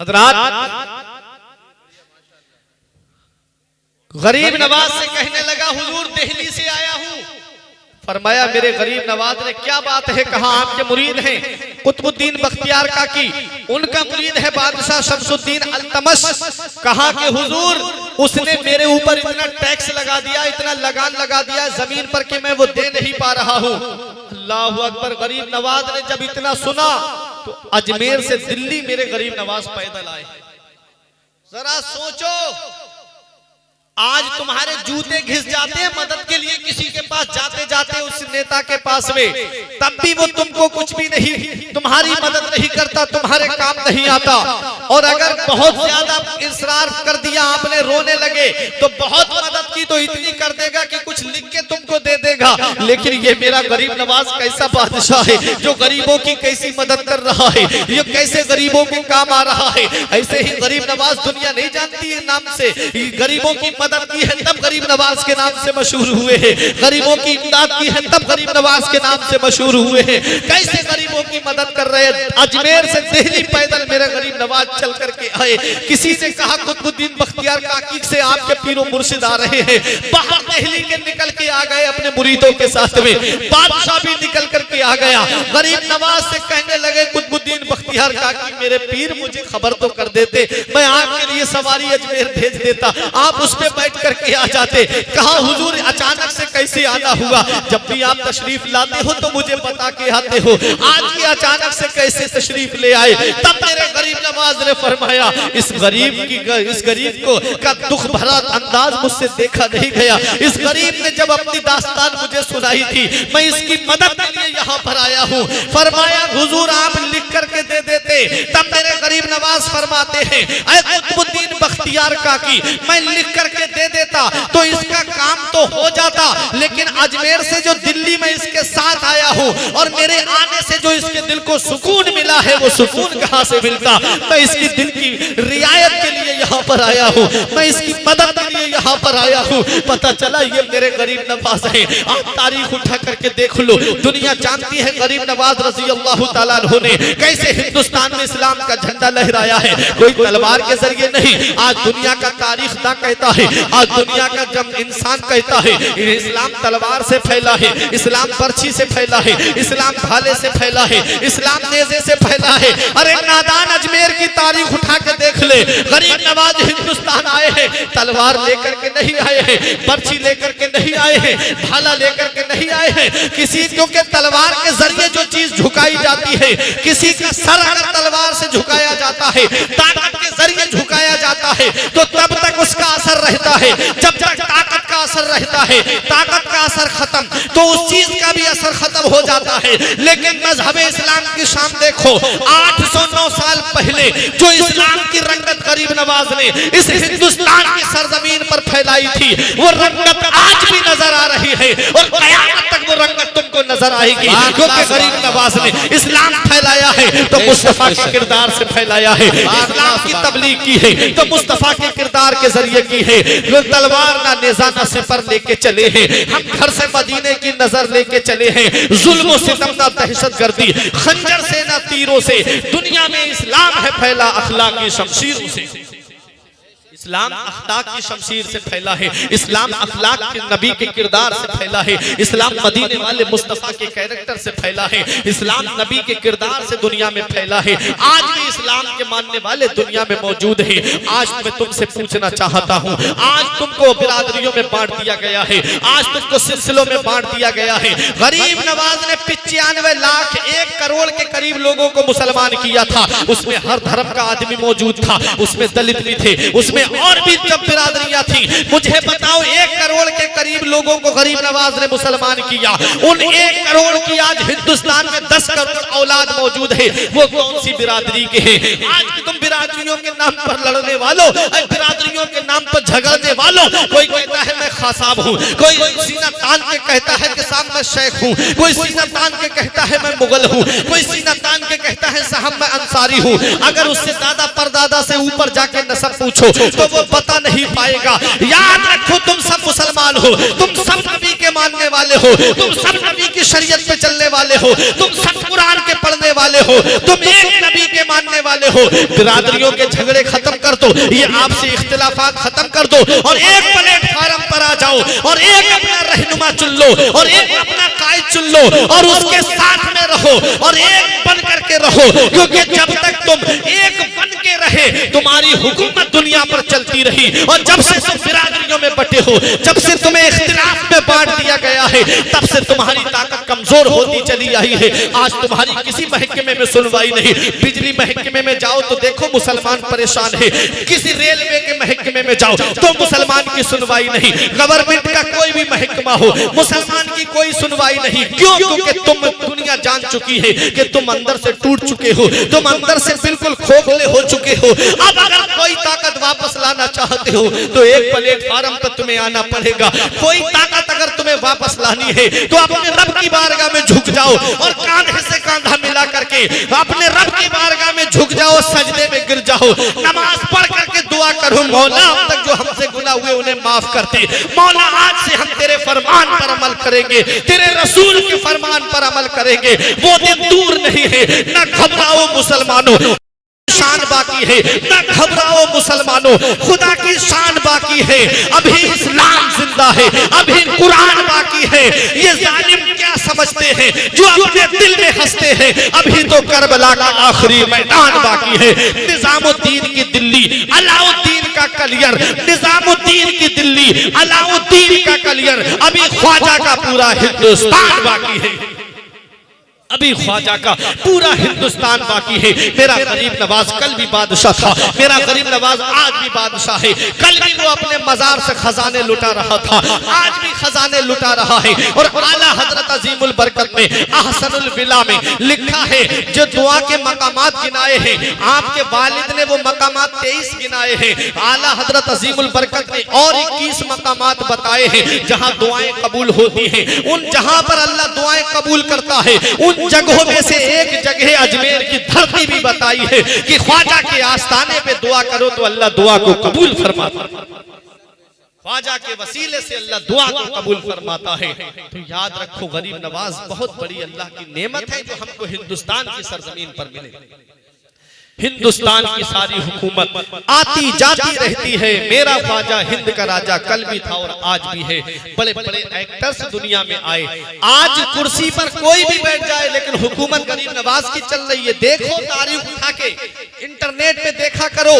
हजरात गरीब नवाज से कहने लगा हुजूर दिल्ली से आया हूं। फरमाया मेरे गरीब नवाज ने क्या बात है, कहा आपके मुरीद हैं कुतुबुद्दीन बख्तियार काकी, उनका मुरीद है बादशाह शमसुद्दीन अल्तमश। कहा कि हुजूर उसने मेरे ऊपर इतना टैक्स लगा दिया, इतना लगान लगा दिया जमीन पर कि मैं वो दे नहीं पा रहा हूँ। अल्लाहु अकबर। गरीब नवाज ने जब इतना सुना तो अजमेर से दिल्ली मेरे गरीब नवाज पैदल आए। जरा सोचो, आज तुम्हारे जूते घिस जाते हैं मदद के लिए किसी के पास जाते जाते उस नेता के पास में, तब भी वो तुमको कुछ भी नहीं, तुम्हारी मदद नहीं करता, तुम्हारे काम नहीं आता। और अगर बहुत ज्यादा इसरार कर दिया आपने, रोने लगे, तो बहुत मदद की तो इतनी कर देगा कि कुछ लिख के तुमको दे देगा। लेकिन ये मेरा गरीब नवाज कैसा बादशाह है जो गरीबों की कैसी मदद कर रहा है, ये कैसे गरीबों के काम आ रहा है। ऐसे ही गरीब नवाज दुनिया नहीं जानती है नाम से, गरीबों की मदद की है तब गरीब नवाज के नाम से मशहूर हुए हैं, गरीबों की इमदाद की है तब गरीब नवाज के नाम से मशहूर हुए हैं। कैसे गरीबों की मदद कर रहे हैं। अजमेर से दिल्ली पैदल मेरे गरीब नवाज चल करके आए। किसी ने कहा कुतुबुद्दीन बख्तियार काकी से आपके पीरो मुर्शिद आ रहे हैं। बाहर दिल्ली के निकल के आ गए अपने मुरीदों के साथ में, बादशाह भी निकल करके आ गया। गरीब नवाज से कहने लगे कुतुबुद्दीन बख्तियार काकी मेरे पीर मुझे खबर तो कर देते, मैं आपके लिए सवारी अजमेर भेज देता, आप उस पे बैठ करके आ जाते। कहा हुजूर अचानक से कैसे आना हुआ, जब भी आप तशरीफ लाते हो तो मुझे बता के आते हो, आज भी अचानक से कैसे तशरीफ ले आए। तब मेरे गरीब नवाज ने फरमाया इस गरीब को का दुख भरा अंदाज मुझसे देखा नहीं गया। इस गरीब ने जब अपनी दास्तान मुझे सुनाई थी, मैं इसकी मदद के लिए यहाँ पर आया हूँ। फरमाया हुजूर आप लिख करके दे देते। तब मेरे गरीब नवाज फरमाते हैं ऐ कुतुबुद्दीन बख्तियार काकी मैं लिख करके दे देता तो इसका काम तो हो जाता, लेकिन अजमेर से जो दिल्ली में इसके साथ आया हूँ और मेरे आने से जो इसके दिल को सुकून मिला है वो सुकून कहाँ से मिलता। मैं इसकी दिल की रियायत के लिए यहाँ पर आया हूँ, मैं इसकी मदद के लिए यहाँ पर आया हूँ। पता चला ये मेरे गरीब नवाज है। आप तारीख उठा करके देख लो, दुनिया जानती है गरीब नवाज रज़ी अल्लाह ताला अन्हु ने कैसे हिंदुस्तान में इस्लाम का झंडा लहराया है। कोई तलवार के जरिए नहीं, आज दुनिया का तारीख ना कहता है, आज दुनिया का जब इंसान कहता है इस्लाम तलवार से फैला है, इस्लाम पर्ची से फैला है, इस्लाम भाले से फैला है, इस्लाम नेज़े से फैला है। अरे नादान अजमेर की तारीख उठा के देख ले, गरीब नवाज हिंदुस्तान आए हैं, तलवार लेकर के नहीं आए हैं, पर्ची लेकर के नहीं आए हैं, भाला लेकर के नहीं आए हैं। किसी क्योंकि तलवार के जरिए जो चीज झुकाई जाती है, किसी का सर अगर तलवार से झुकाया जाता है, ताकत के जरिए झुकाया जाता है, तो तब तक उसका असर रहता है। जब तक ताकत का असर रहता है, ताकत का असर खत्म तो उस चीज का भी असर खत्म हो जाता है। लेकिन मजहब इस्लाम की शान देखो, 809 साल पहले जो इस्लाम की रंगत गरीब नवाज ने इस हिंदुस्तान की सरजमीन पर फैलाई थी, वो रंगत आज भी नजर आ रही है और कयामत तक वो रंगत तुमको नजर आएगी। क्योंकि गरीब नवाज ने इस्लाम फैलाया है तो मुस्तफा के किरदार से फैलाया है, इस्लाम की तबलीग की है तो मुस्तफा के किरदार के जरिए की है। जो तलवार ना नेज़ा ना सिपर लेके चले हैं, हम घर से मदीने की नजर लेके चले हैं। जुल्म और सितम ना दहशतगर्दी, खंजर से ना तीरों से, दुनिया में इस्लाम है फैला अखलाकी शमशीरों से। इस्लाम अखलाक की शमशीर से फैला है, इस्लाम अखलाक के नबी के किरदार से फैला है, इस्लाम मदीने वाले मुस्तफा के कैरेक्टर से फैला है, इस्लाम नबी के किरदार से दुनिया में फैला है। आज भी इस्लाम के मानने वाले दुनिया में मौजूद है। आज मैं तुमसे पूछना चाहता हूँ, आज तुमको बिरादरियों में बांट दिया गया है, आज तुमको सिलसिलों में बांट दिया गया है। गरीब नवाज ने 95 लाख 1 करोड़ के करीब लोगों को मुसलमान किया था। उसमें हर धर्म का आदमी मौजूद था, उसमें दलित भी थे, उसमें और भी जब बिरादरियां थी। मुझे बताओ 1 करोड़ के करीब लोगों को गरीब नवाज ने मुसलमान किया। उन 1 करोड़ की आज हिंदुस्तान में 10 करोड़ औलाद मौजूद है। वो कौन सी बिरादरी के हैं? आज तुम बिरादरियों के नाम पर लड़ने वालों, बिरादरियों के नाम पर झगड़ने वालों, कोई कहता है मैं खासाब हूँ, कोई सीना तान के कहता है कि साहब मैं शेख हूँ, कोई सीना तान के कहता है मैं मुगल हूँ, कोई सीना तान के कहता है साहब मैं अंसारी हूँ। अगर उससे दादा परदादा से ऊपर जाके नस्ब पूछो तो वो बता नहीं पाएगा। याद रखो तुम सब मुसलमान हो, तुम सब नबी के मानने वाले हो, तुम सब नबी की शरीयत पे चलने वाले हो, तुम सब कुरान के पढ़ने वाले हो, तुम एक नबी के मानने वाले हो। बिरादरियों के झगड़े खत्म कर दो, ये आपसे इख्तिलाफात खत्म कर दो और एक प्लेटफार्म पर आ जाओ और एक अपना रहनुमा चुन लो और एक अपना कायद चुन लो और उसके साथ में रहो और एक बन करके रहो। क्योंकि जब तक तुम एक बन के रहे तुम्हारी हुकूमत दुनिया पर चलती रही, और जब से तुम बिरादरियों में बटे हो, जब से तुम्हें इख्तिलाफ में बांट दिया गया है, तब से तुम्हारी ताकत कमजोर होती चली आई है। आज तुम्हारी किसी महकमे में सुनवाई नहीं। बिजली महकमे में जाओ तो देखो मुसलमान परेशान है, किसी रेलवे के महकमे में जाओ तो मुसलमान की सुनवाई नहीं, गवर्नमेंट का कोई भी महकमा हो मुसलमान की कोई सुनवाई नहीं। क्यों? क्योंकि तुम दुनिया जान चुकी है कि तुम अंदर से टूट चुके हो, तुम अंदर से बिल्कुल खोखले हो चुके हो। अब अगर कोई ताकत वापस लाना चाहते हो तो एक प्लेटफार्म पर तुम्हें आना पड़ेगा। कोई ताकत अगर तुम्हें वापस लानी है तो अपने रब की बारगाह में झुक जाओ और कांधे से कांधा मिला करके अपने रब की बारगाह में झुक जाओ, सजदे में गिर जाओ, नमाज पढ़ करके दुआ करो, मौला अब तक जो हमसे गुनाह हुए उन्हें माफ कर दे। मौला आज से हम तेरे फरमान पर अमल करेंगे, तेरे रसूल के फरमान पर अमल करेंगे। वो दिन दूर नहीं है। न घबराओ मुसलमानों, शान बाकी है, न घबराओ मुसलमानों, खुदा की शान बाकी है। अभी इस्लाम जिंदा है, अभी कुरान बाकी है। ये जालिम क्या समझते हैं जो अपने दिल में हंसते हैं? अभी तो करबला का आखिरी मैदान बाकी है। निजामुद्दीन की दिल्ली, अलाउद्दीन का कलियर, निजामुद्दीन की दिल्ली, अलाउद्दीन का कलियर, अभी ख्वाजा का पूरा हिंदुस्तान बाकी है, अभी ख्वाजा का पूरा हिंदुस्तान बाकी है। मेरा गरीब नवाज कल भी बादशाह था, मेरा गरीब नवाज आज भी बादशाह है। कल भी वो अपने मजार से खजाने लुटा रहा था, आज भी खजाने लुटा रहा है। और आला हजरत अजीमुल बरकत में अहसनुल विला में लिखा है, जो दुआ के मकामात गिनाए हैं, आपके वालिद ने वो मकामात 23 गिनाए हैं। आला हजरत अजीमुल बरकत ने और 21 मकामात बताए हैं जहां दुआएं कबूल होती हैं। उन जहां पर अल्लाह दुआएं कबूल करता है उन जगहों में से एक जगह अजमेर की धरती भी बताई है कि ख्वाजा के आस्थाने पे दुआ करो तो अल्लाह दुआ को कबूल फरमाता है। ख्वाजा के वसीले से अल्लाह दुआ को कबूल फरमाता है। तो याद रखो गरीब नवाज बहुत बड़ी अल्लाह की नेमत है जो हमको हिंदुस्तान की सरजमीन पर मिले। हिंदुस्तान की सारी हुकूमत आती जाती रहती है। मेरा ख्वाजा हिंद का राजा कल भी था और आज भी है। बड़े बड़े एक्टर्स दुनिया में आए, आज कुर्सी पर कोई भी बैठ जाए लेकिन हुकूमत गरीब नवाज की चल रही है। देखो तारीख उठा के इंटरनेट पे देखा करो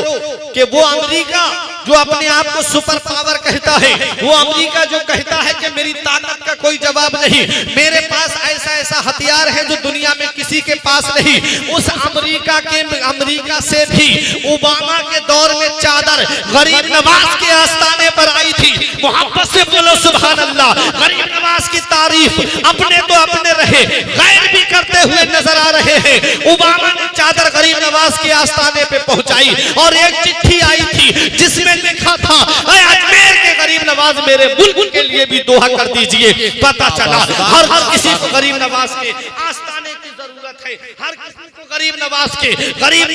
कि वो अमेरिका जो अपने आप को सुपर पावर कहता है, वो अमेरिका जो कहता है कि मेरी ताकत का कोई जवाब नहीं, मेरे पास ऐसा ऐसा हथियार है जो दुनिया में किसी के पास नहीं, उस अमेरिका से भी ओबामा के दौर में चादर गरीब नवाज के आस्थाने पर आई थी। मोहब्बत से बोलो सुभान अल्लाह। गरीब नवाज की तारीफ अपने तो अपने रहे, गैर भी करते हुए नजर आ रहे हैं। ओबामा ने चादर गरीब नवाज के आस्थाने पे पहुंचाई और एक चिट्ठी आई थी जिसमें लिखा था, अजमेर के गरीब नवाज मेरे मुल्क के लिए भी दुआ कर दीजिए। पता चला हर किसी को गरीब नवाज के आस्थाने की जरूरत है, हर किसी को गरीब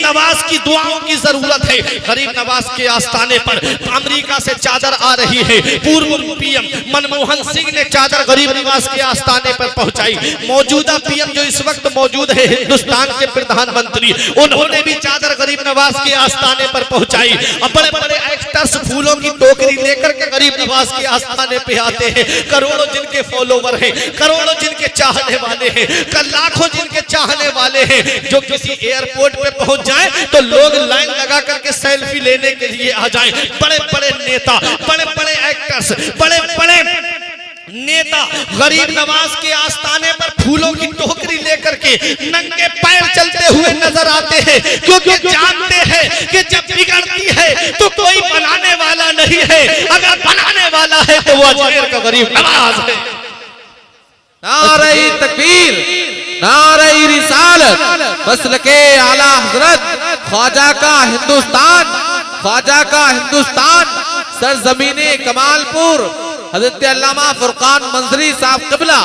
नवाज की दुआओं की जरूरत है। गरीब नवाज के आस्थाने पर अमेरिका से चादर आ रही है। पूर्व पीएम मनमोहन सिंह ने चादर गरीब नवाज के आस्थाने पर पहुंचाई। मौजूदा पीएम जो इस वक्त मौजूद है, हिंदुस्तान के प्रधानमंत्री, उन्होंने भी चादर गरीब नवाज के आस्थाने पर पहुंचाई। अब बड़े बड़े एक्टर्स फूलों की टोकरी लेकर के गरीब नवाज के आस्थाने पे आते हैं। करोड़ों जिनके फॉलोवर हैं, करोड़ों जिनके चाहने वाले हैं, लाखों जिनके चाहने वाले हैं, जो किसी एयरपोर्ट पे पहुंच जाए तो लोग लाइन लगा करके सेल्फी लेने के लिए आ जाएं। बड़े बड़े नेता, बड़े बड़े एक्टर्स, बड़े बड़े नेता गरीब नवाज के आस्थाने पर फूलों की टोकरी लेकर के नंगे पैर चलते हुए नजर आते हैं, क्योंकि जानते हैं कि जब बिगड़ती है तो कोई बनाने वाला नहीं है, अगर बनाने वाला है तो वो अजमेर का गरीब नवाज है। नारे तकबीर, नारे रिसालत, मसलके आला हजरत, ख्वाजा का हिंदुस्तान, ख्वाजा का हिंदुस्तान, सरजमीने कमालपुर, हज़रत अल्लामा फुरकान मंजरी साहब क़िबला।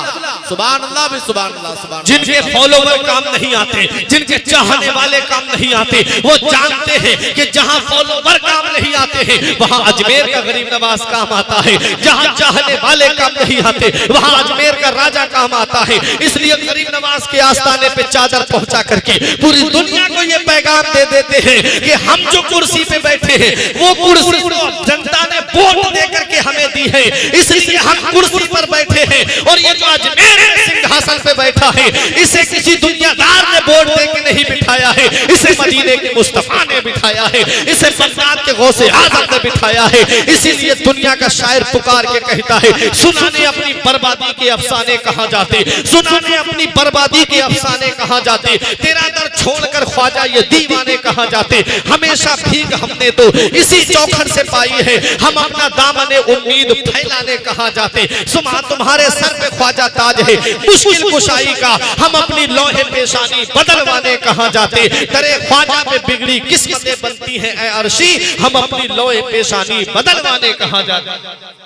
सुभान अल्लाह भी सुभान अल्लाह, सुभान। जिनके फॉलोवर काम नहीं आते, जिनके चाहने वाले काम नहीं आते, वो जानते हैं कि जहां फॉलोवर काम नहीं आते हैं वहां अजमेर का गरीब नवाज काम आता है। जहां चाहने वाले काम नहीं आते वहां अजमेर का राजा काम आता है। इसलिए गरीब नवाज के आस्थाने पे चादर पहुंचा करके पूरी दुनिया को ये पैगाम दे देते हैं कि हम जो कुर्सी पे बैठे हैं वो कुर्सी जनता ने वोट दे करके हमें दी है, इसलिए हम कुर्सी पर बैठे हैं। और ये जो अजमेर सिंहासन पे बैठा है, इसे किसी दुनियादार ने वोट दे के नहीं बिठाया है, इसे मदीने के मुस्तफा ने बिठाया है, इसे बगदाद के गौसे आजम ने बिठाया है। इसीलिए दुनिया का शायर पुकार के कहता है, सुनाने अपनी बर्बादी के अफसाने कहाँ जाते, सुनाने अपनी बर्बादी के अफसाने कहाँ जाते, तेरा दर छोड़कर ख्वाजा ये दीवाने कहाँ जाते। हमेशा भीख हमने तो इसी चौखट से पाई है, हम अपना दामने उम्मीद फैलाने कहाँ जाते। सुमा तुम्हारे सर पे ख्वाजा ताज है, मुश्किल कुशाई का हम अपनी लोहे पेशानी बदलवाने कहाँ जाते। तेरे ख्वाजा पे बिगड़ी किस्मतें बनती हैं ऐ अर्शी, हम अपनी लोहे पेशानी बदलवाने कहाँ जाते।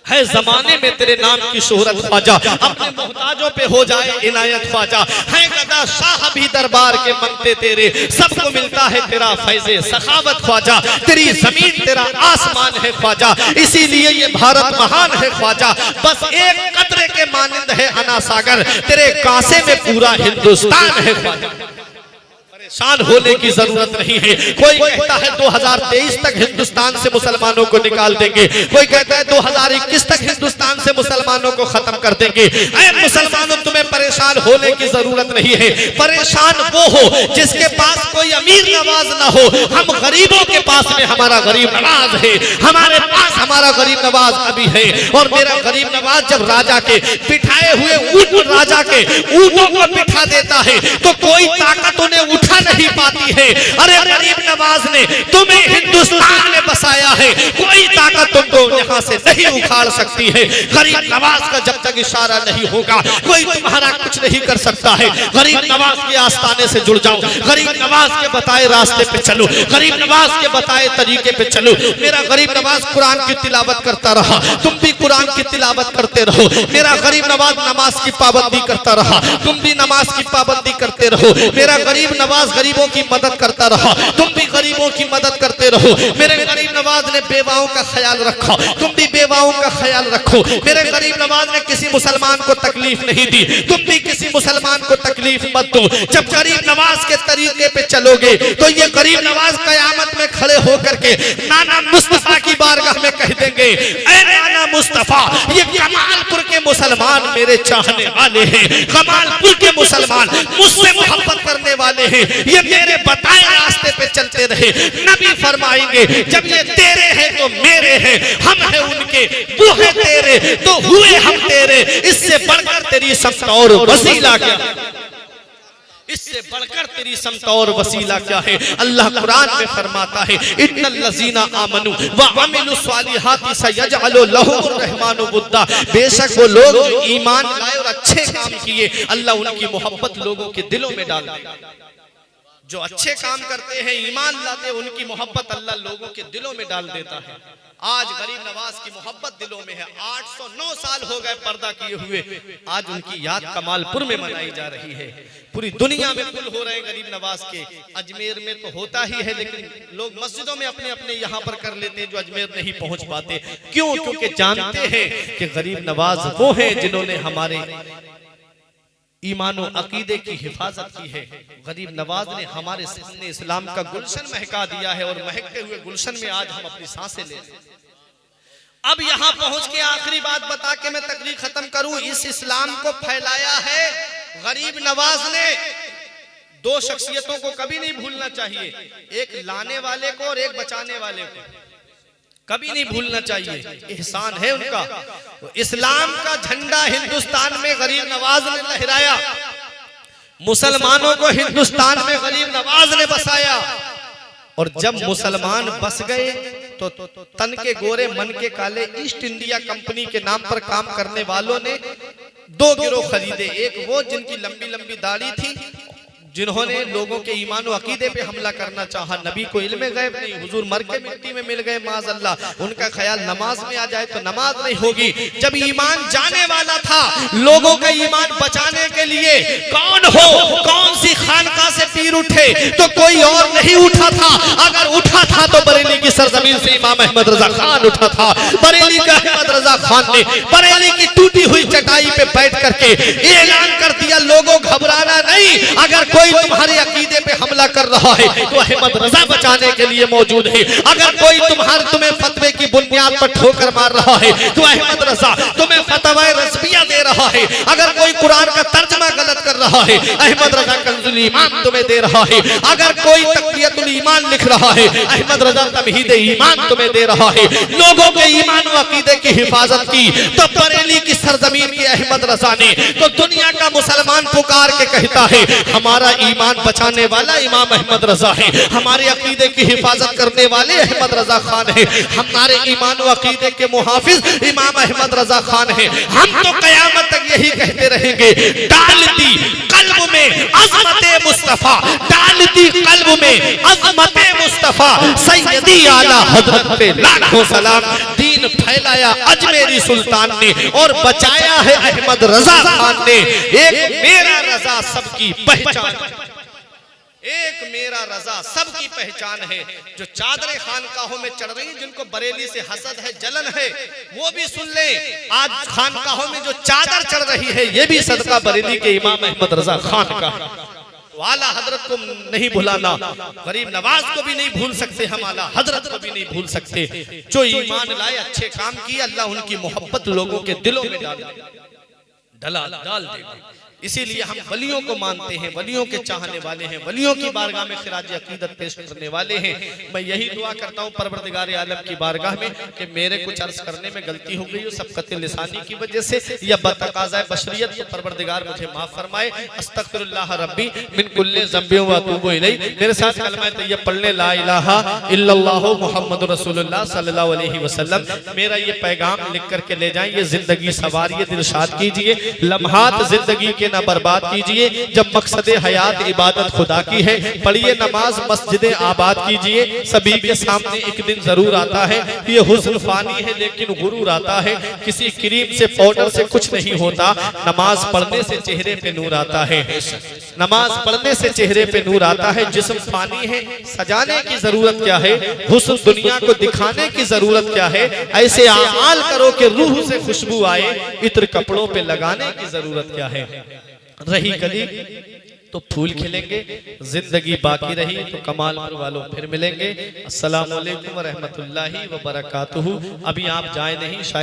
है जमाने में तेरे नाम की शोहरत ख्वाजा, अपने मोहताजों पे हो जाए इनायत ख्वाजा। है गदा शाह भी दरबार के मंगते तेरे, सबको मिलता है तेरा फैज़े सखावत ख्वाजा। तेरी जमीन तेरा आसमान है ख्वाजा, इसीलिए ये भारत महान है ख्वाजा। बस एक कतरे के मानिंद है अना सागर, तेरे कांसे में पूरा हिंदुस्तान है ख्वाजा। परेशान होने की जरूरत नहीं है। कोई कहता है 2023 तक हिंदुस्तान से मुसलमानों को निकाल देंगे, कोई कहता है 2021 तक हिंदुस्तान से मुसलमानों को खत्म कर देंगे। ऐ मुसलमानों, तुम्हें परेशान होने की जरूरत नहीं है। परेशान वो हो जिसके पास कोई अमीर नवाज ना हो। हम गरीबों के पास में हमारा गरीब नवाज है, हमारे पास हमारा गरीब नवाज अभी है। और मेरा गरीब नवाज जब राजा के बिठाए हुए ऊंट, राजा के ऊंटों को बिठा देता है तो कोई ताकत उन्हें उठा नहीं पाती है। अरे गरीब नवाज ने तुम्हें हिंदुस्तान में बसाया है, कोई ताकत तुमको यहाँ से नहीं उखाड़ सकती है। गरीब नवाज का जब तक इशारा नहीं होगा कोई तुम्हारा कुछ नहीं कर सकता है। गरीब नवाज के आस्थाने से जुड़ जाओ, गरीब नवाज के बताए रास्ते पे चलो, गरीब नवाज के बताए तरीके पे चलो। मेरा गरीब नवाज कुरान की तिलावत करता रहा, तुम भी कुरान की तिलावत करते रहो। मेरा गरीब नवाज नमाज की पाबंदी करता रहा, तुम भी नमाज की पाबंदी करते रहो। मेरा गरीब नवाज गरीबों की मदद करता रहा, तुम भी गरीबों की मदद करते रहो। मेरे गरीब नवाज ने बेवाओं का ख्याल रखा, तुम भी बेवाओं का ख्याल रखो। मेरे गरीब नवाज ने किसी मुसलमान को तकलीफ नहीं दी, तुम भी किसी मुसलमान को तकलीफ मत दो। जब गरीब नवाज के तरीके पे चलोगे तो ये गरीब नवाज कयामत में खड़े होकर के नाना मुस्तफा की बारगाह में कह देंगे, ऐ नाना मुस्तफा, ये कमालपुर के मुसलमान मेरे चाहने वाले हैं, कमालपुर के मुसलमान मुझसे मोहब्बत करने वाले हैं, ये मेरे बताए रास्ते पे चलते रहे। नबी फरमाएंगे, जब ये तेरे हैं तो मेरे हैं, हम हैं उनके, वो है तेरे तो हुए हम तेरे। इससे बढ़कर तेरी समत और वसीला क्या, इससे बढ़कर तेरी समत और वसीला क्या है। अल्लाह कुरान में फरमाता है, इन्नल्लज़ीना आमनू व अमिलुस सालिहाति सयजअलु लहुमुर रहमानु वुद्दा। बेशक वो लोग जो ईमान लाए और अच्छे काम किए, अल्लाह उनकी मोहब्बत लोगों के दिलों में डाल देगा। जो अच्छे काम करते हैं, ईमान लाते हैं, उनकी मोहब्बत अल्लाह लोगों के दिलों में डाल देता है। आज गरीब नवाज की मोहब्बत दिलों में है। 809 साल हो गए पर्दा किए हुए, आज उनकी याद कमालपुर में मनाई जा रही है। पूरी दुनिया में कुल हो रहे हैं गरीब नवाज के। अजमेर में तो होता ही है, लेकिन लोग मस्जिदों में अपने अपने यहाँ पर कर लेते हैं जो अजमेर नहीं पहुंच पाते। क्यों? क्योंकि जानते हैं कि गरीब नवाज वो हैं जिन्होंने हमारे ईमान और अकीदे की हिफाजत की है। गरीब नवाज ने हमारे सामने इस्लाम का गुलशन महका दिया है और महकते हुए गुलशन में आज हम अपनी सांसें ले रहे हैं। अब यहाँ पहुंच के आखिरी बात बता के मैं तकरीर खत्म करूं। इस इस्लाम को फैलाया है गरीब नवाज ने। दो शख्सियतों को कभी नहीं भूलना चाहिए, एक लाने वाले को और एक बचाने वाले को कभी नहीं भूलना चाहिए। एहसान है उनका। इस्लाम का झंडा हिंदुस्तान में गरीब नवाज ने लहराया, मुसलमानों को हिंदुस्तान में गरीब नवाज ने बसाया। और जब मुसलमान बस गए तो तन के गोरे मन के काले ईस्ट इंडिया कंपनी के नाम पर काम करने वालों ने दो गिरोह खरीदे। एक वो जिनकी लंबी लंबी दाढ़ी थी, जिन्होंने लोगों के ईमान और अकीदे पे हमला करना चाहा। नबी को इल्मे गैब नहीं, हुजूर मर के मिट्टी में मिल गए माज़अल्लाह। उनका ख्याल नमाज में आ जाए तो नमाज नहीं होगी। जब ईमान जाने वाला था, लोगों का ईमान बचाने के लिए कौन हो, कौन सी खानका से पीर उठे, तो कोई और नहीं उठा था। अगर उठा था तो बरेली की सरजमीन से इमाम अहमद रजा खान उठा था। बरेली का अहमद रजा खान ने बरेली की टूटी हुई चटाई पे बैठ करके ऐलान कर दिया, लोगों घबराना नहीं, अगर कोई तुम्हारे अकीदे पे हमला कर रहा है तो अहमद रजा बचाने के लिए मौजूद है। अगर कोई तुम्हें फतवे की बुनियाद पर ठोकर मार रहा है तो अहमद रजा तुम्हें फतवा रज़विया दे रहा है। अगर कोई कुरान का तर्जमा गलत कर रहा है, अहमद रजा कंजुल ईमान तुम्हें दे रहा है। अगर कोई तक़वियतुल ईमान लिख रहा है, अहमद रजा तमहीद ईमान तुम्हें दे रहा है। लोगों के ईमान व अकीदे की हिफाजत की तो बरेली की सरजमीन के अहमद रजा ने, तो दुनिया का मुसलमान पुकार के कहता है हमारा ईमान बचाने वाला इमाम अहमद रजा है, हमारे अकीदे की हिफाजत करने वाले अहमद रजा खान है, हमारे ईमान व अकीदे के मुहाफिज इमाम अहमद रजा खान है। हम तो कयामत तक यही कहते रहेंगे, डाल दी कल्ब में अज़मत मुस्तफा, डाल दी कल्ब में अज़मत मुस्तफा, सैयदी आला हज़रत पे लाखों सलाम। दीन फैलाया अजमेरी सुल्तान ने और बचाया है अहमद रजा खान ने। एक मेरा रजा सबकी पहचान, एक मेरा रजा सबकी पहचान है। जो चादरें खानकाहों में चढ़ रही, जिनको बरेली से हसद है, जलन है, वो भी सुन ले। आज खानकाहों में जो चादर चढ़ रही है, ये भी सदका बरेली के इमाम अहमद रजा खान का। तो आला हजरत को नहीं भुलाना, गरीब नवाज को भी नहीं भूल सकते, हम आला हजरत को भी नहीं भूल सकते। जो ईमान लाए, अच्छे काम किए, अल्लाह उनकी मोहब्बत लोगों के दिलों में डाल देगा। इसीलिए हम वलियों को मानते हैं, वलियों के चाहने वाले हैं, वलियों की बारगाह में खिराज अकीदत पेश करने वाले हैं। मैं यही दुआ करता हूँ परवरदिगार आलम की बारगाह में कि मेरे कुछ अर्ज करने में गलती हो गई हो सबकत लिसानी की वजह से या बतकाज़ा बशरियत, तो परवरदिगार मुझे माफ फरमाए। अस्तगफिरुल्लाह रब्बी मिन कुल्लि ज़ंबिन व अतूबु इलैह। मेरे साथ कलमा तैयब पढ़ ले, ला इलाहा इल्लल्लाहु मुहम्मदुर रसूलुल्लाह सल्लल्लाहु अलैहि वसल्लम। मेरा ये पैगाम लिख करके ले जाएं, ये जिंदगी सवारिए, दिलशाद कीजिए, लम्हात जिंदगी के ना बर्बाद कीजिए। जब मकसद हयात इबादत खुदा की है, पढ़िए नमाज, मस्जिदें आबाद कीजिए। सभी के सामने एक दिन जरूर आता है, ये हुस्न फानी है लेकिन गुरूर आता है। किसी क्रीम से पाउडर से कुछ नहीं होता, नमाज पढ़ने से चेहरे पे नूर आता है। नमाज पढ़ने से चेहरे पे नूर आता है। जिस्म फानी है, सजाने की जरूरत क्या है, हुस्न दुनिया को दिखाने की जरूरत क्या है। ऐसे आमाल करो कि रूह से खुशबू आए, इत्र कपड़ों पे लगाने की जरूरत क्या है। रही कली तो फूल खिलेंगे, जिंदगी बाकी रही तो कमालपुर वालों फिर मिलेंगे। अस्सलामु अलैकुम व रहमतुल्लाहि व बरकातुहू। अभी आप जाए नहीं, शायद